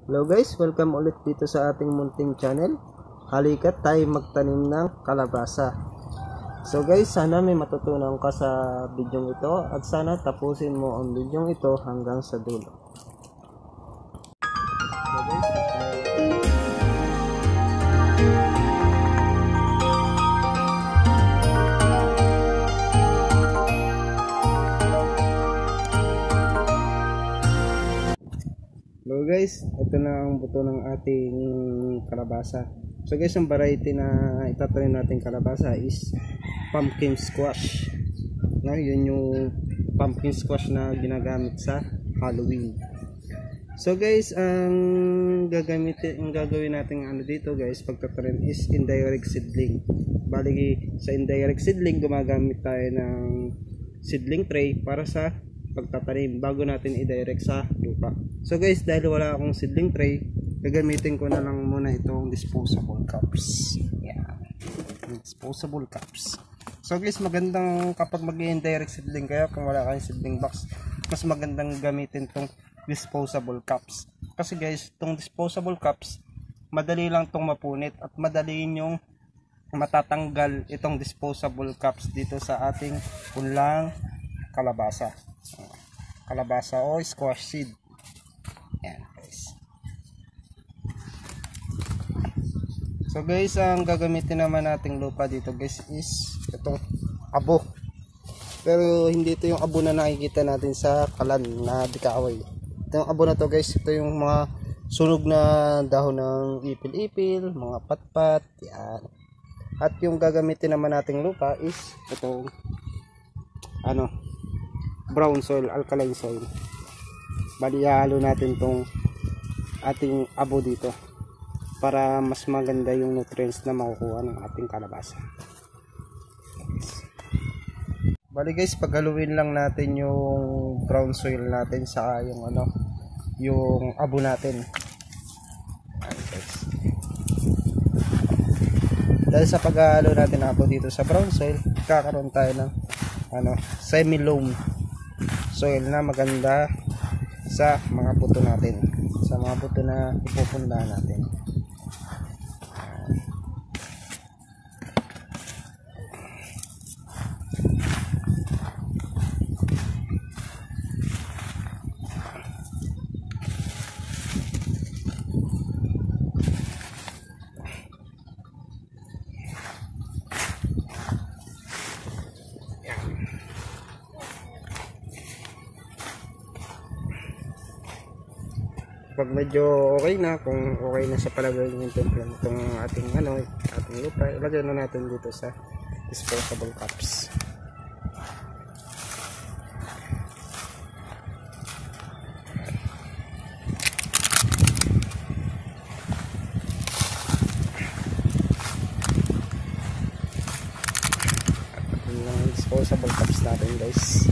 Hello guys, welcome ulit dito sa ating munting channel. Halika't tayo magtanim ng kalabasa. So guys, sana may matutunan ka sa video ito at sana tapusin mo ang video ito hanggang sa dulo. So guys, hello guys, ito na ang buto ng ating kalabasa. So guys, ang variety na itatanim natin kalabasa is pumpkin squash. No, yun yung pumpkin squash na ginagamit sa Halloween. So guys, ang gagawin natin dito guys, pagtatanim is indirect seedling. Bali sa indirect seedling, gumagamit tayo ng seedling tray para sa pagtatanim bago natin i-direct sa lupa. So guys, dahil wala akong seedling tray, gagamitin ko na lang muna itong disposable cups. Yeah. Disposable cups. So guys, magandang kapag mag-indirect seedling kayo, kung wala kayong seedling box, mas magandang gamitin itong disposable cups. Kasi guys, itong disposable cups, madali lang itong mapunit at madali yung matatanggal itong disposable cups dito sa ating punlang kalabasa o squash seed. Yan guys. So guys, ang gagamitin naman nating lupa dito guys is itong abo. Pero hindi ito yung abo na nakikita natin sa kalan na dikaway. Itong abo na to guys, ito yung mga sunog na dahon ng ipil-ipil, mga patpat, yan. At yung gagamitin naman nating lupa is itong brown soil, alkaline soil. Bali, halo natin tong ating abo dito para mas maganda yung nutrients na makukuha ng ating kalabasa. Bali guys, paghaluin lang natin yung brown soil natin sa yung abo natin. Guys. Dahil sa paghalo natin abo dito sa brown soil, kakaroon tayo ng semi-loam soil na maganda sa mga buto natin, sa mga buto na ipupunda natin. Pag medyo okay na, kung okay na sa palagay yung templo itong ating lupa, ilagay na natin dito sa disposable cups. At yung disposable cups natin guys.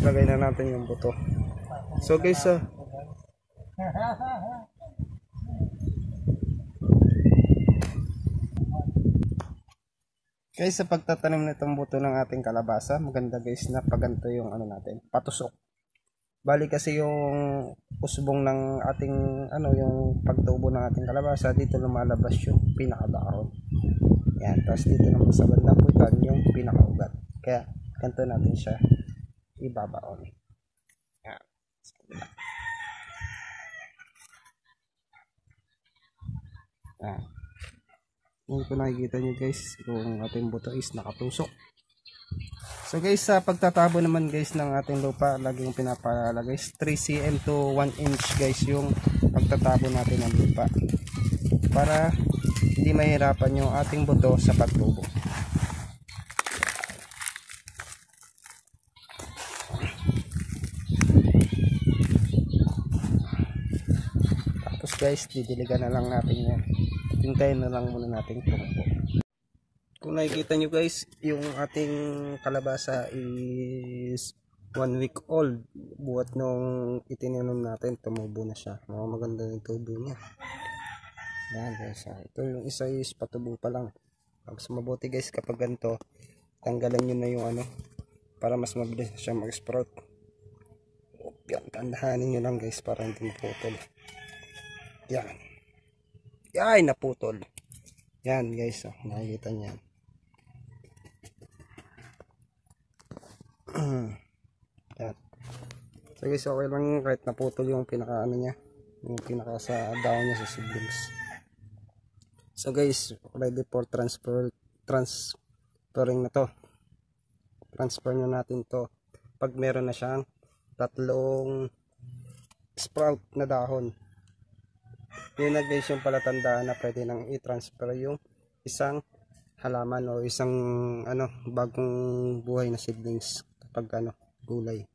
Lagay na natin yung buto. So guys, sa pagtatanim nitong buto ng ating kalabasa, maganda guys na paganto yung natin, patusok. Bali kasi yung usbong ng ating yung pagtubo ng ating kalabasa, dito lumalabas yung pinakadahon. Yan, tapos dito naman sa bandang puwitan yung pinakaugat. Kaya ganito natin siya ibabaon. Yan. Kung nakikita nyo guys, yung ating buto is nakatusok. So guys, sa pagtatabo naman guys ng ating lupa, laging pinapalagay 3 cm to 1 inch guys yung pagtatabo natin ng lupa para hindi mahirapan yung ating buto sa pagtubo. Tapos guys, didiligan na lang natin yan. hintayin na lang muna natin tumubo. Kung nakikita nyo guys, yung ating kalabasa is 1 week old. Buhat nung itininom natin, tumubo na siya. Maganda yung tubo niya. Yan guys. Ito yung isa is patubo pa lang. Pag mabuti guys kapag ganito, tanggalan nyo na yung ano, para mas mabilis siya mag-sprout. Yan, tandahanin nyo lang guys para hindi maputol. Yan. Yan, naputol. Yan guys, nakikita nyo yan. Yan. So guys, okay lang kahit naputol yung pinaka ano niya, yung pinaka sa daon niya sa seedlings. So guys, ready for transferring na to. Transfer na natin to pag meron na siyang tatlong sprout na dahon. Yun na guys yung palatandaan na pwede nang i-transfer yung isang halaman o isang ano bagong buhay na seedlings kapag ano gulay.